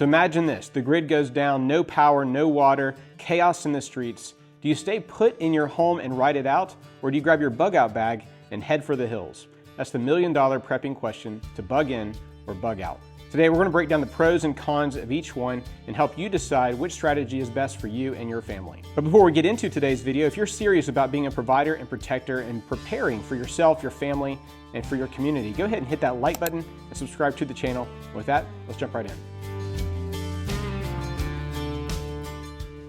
So imagine this, the grid goes down, no power, no water, chaos in the streets. Do you stay put in your home and ride it out, or do you grab your bug out bag and head for the hills? That's the million-dollar prepping question to bug in or bug out. Today we're going to break down the pros and cons of each one and help you decide which strategy is best for you and your family. But before we get into today's video, if you're serious about being a provider and protector and preparing for yourself, your family, and for your community, go ahead and hit that like button and subscribe to the channel. And with that, let's jump right in.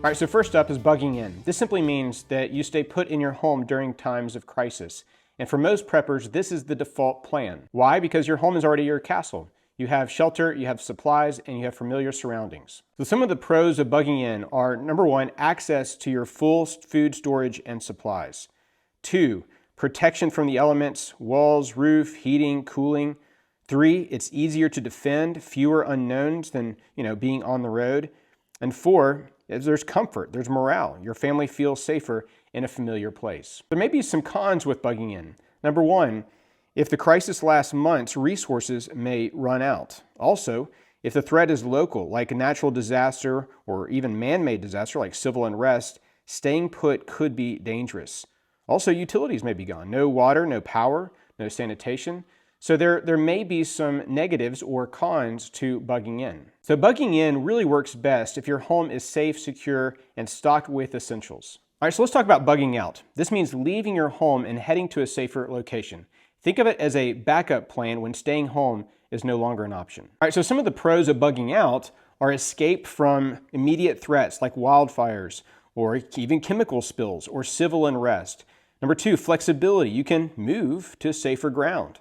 All right, so first up is bugging in. This simply means that you stay put in your home during times of crisis. And for most preppers, this is the default plan. Why? Because your home is already your castle. You have shelter, you have supplies, and you have familiar surroundings. So some of the pros of bugging in are, number one, access to your full food storage and supplies. 2, protection from the elements, walls, roof, heating, cooling. 3, it's easier to defend, fewer unknowns than being on the road. And 4, there's comfort, there's morale. Your family feels safer in a familiar place. There may be some cons with bugging in. Number one, if the crisis lasts months, resources may run out. Also, if the threat is local, like a natural disaster or even man-made disaster like civil unrest, staying put could be dangerous. Also, utilities may be gone. No water, no power, no sanitation. So there may be some negatives or cons to bugging in. So bugging in really works best if your home is safe, secure, and stocked with essentials. All right, so let's talk about bugging out. This means leaving your home and heading to a safer location. Think of it as a backup plan when staying home is no longer an option. All right, so some of the pros of bugging out are escape from immediate threats like wildfires or even chemical spills or civil unrest. Number 2, flexibility. You can move to safer ground.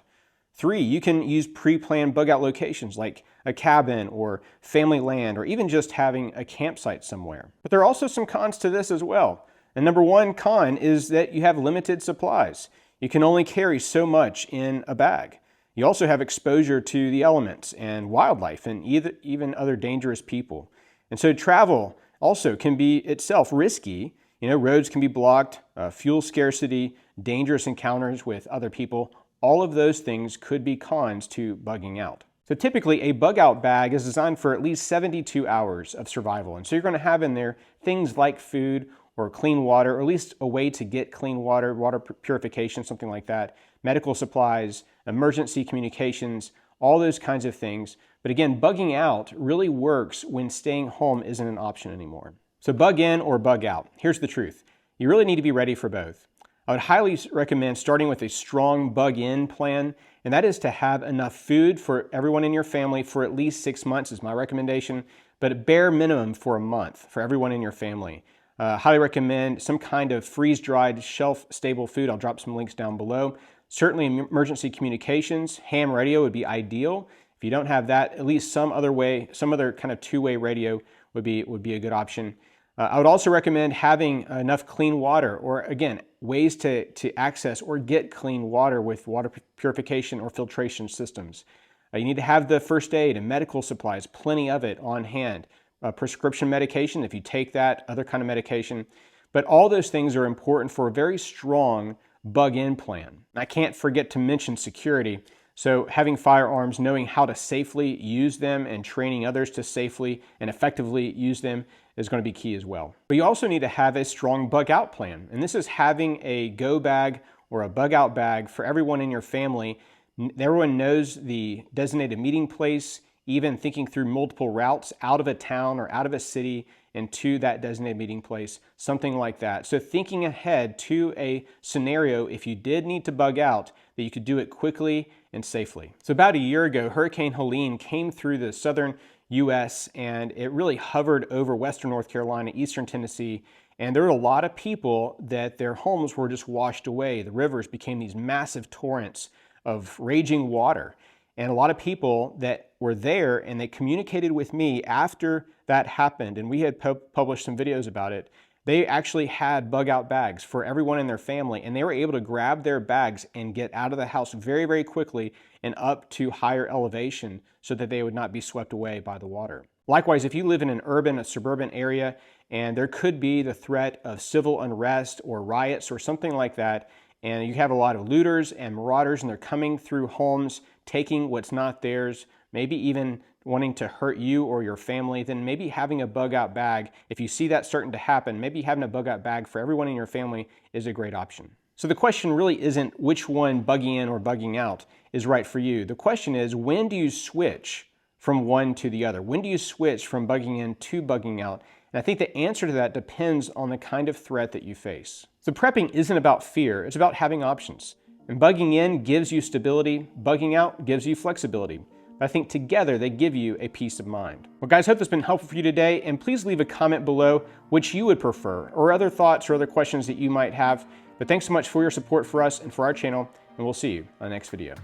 3, you can use pre-planned bug out locations like a cabin or family land or even just having a campsite somewhere. But there are also some cons to this as well. And number 1 con is that you have limited supplies. You can only carry so much in a bag. You also have exposure to the elements and wildlife and even other dangerous people. And so travel also can be itself risky. Roads can be blocked, fuel scarcity, dangerous encounters with other people. All of those things could be cons to bugging out. So typically a bug out bag is designed for at least 72 hours of survival. And so you're going to have in there things like food or clean water, or at least a way to get clean water, water purification, something like that, medical supplies, emergency communications, all those kinds of things. But again, bugging out really works when staying home isn't an option anymore. So bug in or bug out. Here's the truth. You really need to be ready for both. I would highly recommend starting with a strong bug in plan, and that is to have enough food for everyone in your family for at least 6 months is my recommendation, but at bare minimum for a month for everyone in your family. Highly recommend some kind of freeze-dried, shelf-stable food. I'll drop some links down below. Certainly emergency communications, ham radio would be ideal. If you don't have that, at least some other way, some other kind of two-way radio would be a good option. I would also recommend having enough clean water, or again, ways to access or get clean water with water purification or filtration systems. You need to have the first aid and medical supplies, plenty of it on hand. Prescription medication, if you take that, other kind of medication. But all those things are important for a very strong bug-in plan. I can't forget to mention security. So having firearms, knowing how to safely use them and training others to safely and effectively use them is going to be key as well. But you also need to have a strong bug-out plan. And this is having a go bag or a bug-out bag for everyone in your family. Everyone knows the designated meeting place, even thinking through multiple routes out of a town or out of a city and to that designated meeting place, something like that. So thinking ahead to a scenario, if you did need to bug out, that you could do it quickly and safely. So about a year ago, Hurricane Helene came through the southern US and it really hovered over western North Carolina, eastern Tennessee, and there were a lot of people that their homes were just washed away. The rivers became these massive torrents of raging water. And a lot of people that were there and they communicated with me after that happened, and we had published some videos about it. They actually had bug out bags for everyone in their family, and they were able to grab their bags and get out of the house very, very quickly and up to higher elevation so that they would not be swept away by the water. Likewise, if you live in an urban, a suburban area, and there could be the threat of civil unrest or riots or something like that, and you have a lot of looters and marauders and they're coming through homes, taking what's not theirs, maybe even wanting to hurt you or your family, then maybe having a bug out bag, if you see that starting to happen, maybe having a bug out bag for everyone in your family is a great option. So the question really isn't which one, bugging in or bugging out, is right for you. The question is, when do you switch from one to the other? When do you switch from bugging in to bugging out? And I think the answer to that depends on the kind of threat that you face. So prepping isn't about fear, it's about having options. And bugging in gives you stability, bugging out gives you flexibility. But I think together they give you a peace of mind. Well guys, hope this has been helpful for you today, and please leave a comment below which you would prefer, or other thoughts or other questions that you might have. But thanks so much for your support for us and for our channel, and we'll see you on the next video.